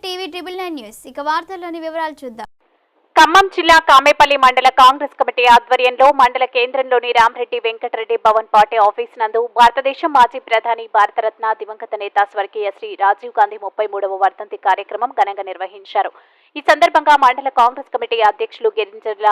TV 999 news. ఇక వార్తల్లోని వివరాలు చూద్దాం. ఖమ్మం జిల్లా కామేపల్లి మండల కాంగ్రెస్ కమిటీ ఆధ్వర్యంలో మండల కేంద్రంలోని రామరెడ్డి వెంకటరెడ్డి భవన్ పార్టీ ఆఫీస్ నందు భారతదేశం మాజీ ప్రధాని భారతరత్న దివంగత నేత స్వర్గీయ శ్రీ రాజీవ్ గాంధీ 33వ వర్ధంతి కార్యక్రమం ఘనంగా నిర్వహించారు. ఈ సందర్భంగా మండల కాంగ్రెస్ కమిటీ అధ్యక్షులు గిరిజల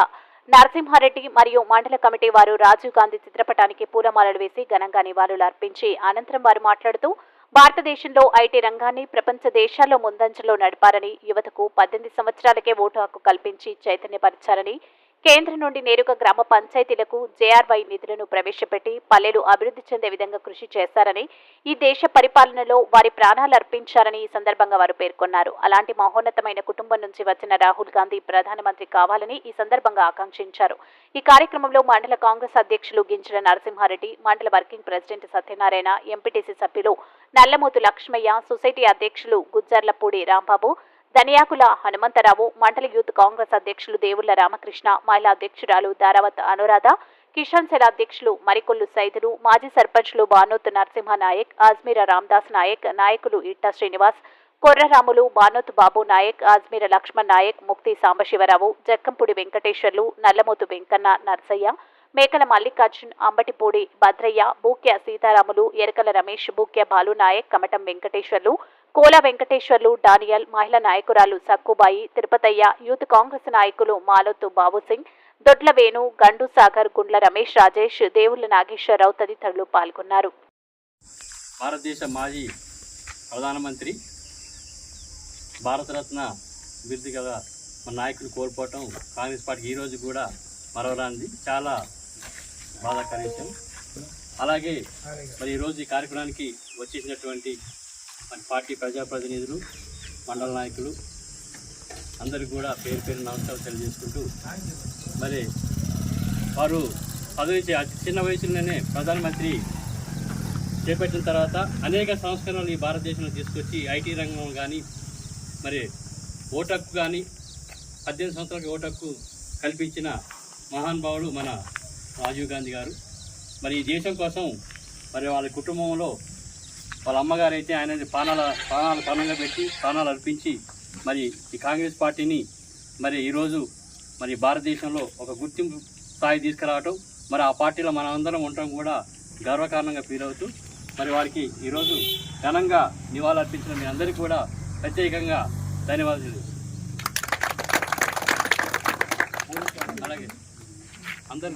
నరసింహారెడ్డి మరియు మండల కమిటీ వారు రాజీవ్ గాంధీ చిత్రపటానికి పూలమాలలు వేసి ఘనంగా నివాళులు అర్పించి అనంతరం వారు మాట్లాడుతూ భారతదేశంలో ఐటీ రంగాన్ని ప్రపంచ దేశాల్లో ముందంజలో నడిపారని, యువతకు 18 సంవత్సరాలకే ఓటు హక్కు కల్పించి చైతన్యపరిచారని, కేంద్రం నుండి నేరుగా గ్రామ పంచాయతీలకు జేఆర్వై నిధులను ప్రవేశపెట్టి పల్లెలు అభివృద్ధి చెందే విధంగా కృషి చేశారని, ఈ దేశ పరిపాలనలో వారి ప్రాణాలు అర్పించారని ఈ సందర్భంగా వారు పేర్కొన్నారు. అలాంటి మహోన్నతమైన కుటుంబం నుంచి వచ్చిన రాహుల్ గాంధీ ప్రధానమంత్రి కావాలని ఈ సందర్భంగా ఆకాంక్షించారు. ఈ కార్యక్రమంలో మండల కాంగ్రెస్ అధ్యక్షులు గింజల నరసింహారెడ్డి, మండల వర్కింగ్ ప్రెసిడెంట్ సత్యనారాయణ, ఎంపీటీసీ సభ్యులు నల్లమూతు లక్ష్మయ్య, సొసైటీ అధ్యక్షులు గుజ్జర్లపూడి రాంబాబు, ధనియాకుల హనుమంతరావు, మండల యూత్ కాంగ్రెస్ అధ్యక్షులు దేవుళ్ల రామకృష్ణ, మహిళా అధ్యక్షురాలు దారావత్ అనురాధ, కిషన్ సెల్ అధ్యక్షులు మరికొల్లు సైదులు, మాజీ సర్పంచ్లు బానోత్ నరసింహ నాయక్, ఆజ్మీర రామ్దాస్ నాయక్, నాయకులు ఇట్టా శ్రీనివాస్, కొర్రరాములు, బానోత్ బాబు నాయక్, ఆజ్మీర లక్ష్మణ్ నాయక్, ముక్తి సాంబశివరావు, జక్కంపూడి వెంకటేశ్వర్లు, నల్లమూతు వెంకన్న నర్సయ్య, మేకల మల్లికార్జున్, అంబటిపూడి భద్రయ్య, బూక్య సీతారాములు, ఎరకల రమేష్, బూక్య బాలు నాయక్, కమటం వెంకటేశ్వర్లు, కోల వెంకటేశ్వర్లు, డానియల్, మహిళా నాయకురాలు సక్కుబాయి, తిరుపతయ్య, యూత్ కాంగ్రెస్ నాయకులు మాలొత్తు బాబుసింగ్, దొడ్ల వేణు, గండు సాగర్, గుండ్ల రమేష్, రాజేష్, దేవుళ్ల నాగేశ్వరరావు తదితరులు పాల్గొన్నారు. భారతదేశ మాజీ ప్రధానమంత్రి భారతరత్న బిరుదు గల మన నాయకులు కోల్పోవటం కాంగ్రెస్ పార్టీకి ఈరోజు కూడా మరవరానిది, చాలా బాధాకర విషయం. అలాగే మరి ఈరోజు ఈ కార్యక్రమానికి వచ్చేసినటువంటి మన పార్టీ ప్రజాప్రతినిధులు, మండల నాయకులు అందరికీ కూడా పేరు పేరు నమస్కారం తెలియజేసుకుంటూ, మరి వారు పదవి అతి చిన్న వయసులోనే ప్రధానమంత్రి చేపట్టిన తర్వాత అనేక సంస్కరణలు ఈ భారతదేశంలో తీసుకొచ్చి ఐటీ రంగం కానీ, మరి ఓటక్కు కానీ 18 సంవత్సరాలకి ఓటక్కు కల్పించిన మహానుభావుడు మన రాజీవ్ గాంధీ గారు. మరి ఈ దేశం కోసం మరి వాళ్ళ కుటుంబంలో వాళ్ళ అమ్మగారు అయితే ఆయన ప్రాణాలు పణంగా పెట్టి ప్రాణాలు అర్పించి మరి ఈ కాంగ్రెస్ పార్టీని మరి ఈరోజు మరి భారతదేశంలో ఒక గుర్తింపు స్థాయి తీసుకురావటం, మరి ఆ పార్టీలో మనం అందరం ఉండటం కూడా గర్వకారణంగా ఫీల్ అవుతూ, మరి వారికి ఈరోజు ఘనంగా నివాళులు అర్పించిన మీ అందరికీ కూడా ప్రత్యేకంగా ధన్యవాదాలు. అలాగే అందరూ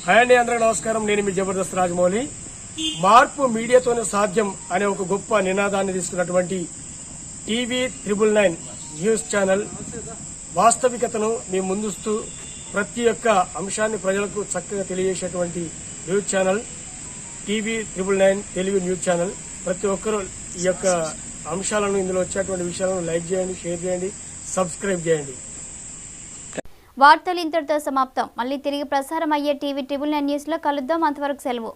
హాయ్ అండి, అందరికీ నమస్కారం. నేను మీ జబర్దస్త్ రాజమౌళి. మార్పు మీడియాతోనే సాధ్యం అనే ఒక గొప్ప నినాదాన్ని తీసుకున్నటువంటి టీవీ 999 న్యూస్ ఛానల్ వాస్తవికతను మీ ముందుస్తూ ప్రతి ఒక్క అంశాన్ని ప్రజలకు చక్కగా తెలియజేసేటువంటి news channel TV 999 Telugu news channel. ప్రతి ఒక్కరూ ఈ యొక్క అంశాలను, ఇందులో వచ్చేటువంటి విషయాలను లైక్ చేయండి, షేర్ చేయండి, సబ్స్క్రైబ్ చేయండి. వార్తలు ఇంతటితో సమాప్తం. మళ్ళీ తిరిగి ప్రసారం అయ్యే టీవీ 999 న్యూస్ లో కలుద్దాం. అంతవరకు సెలవు.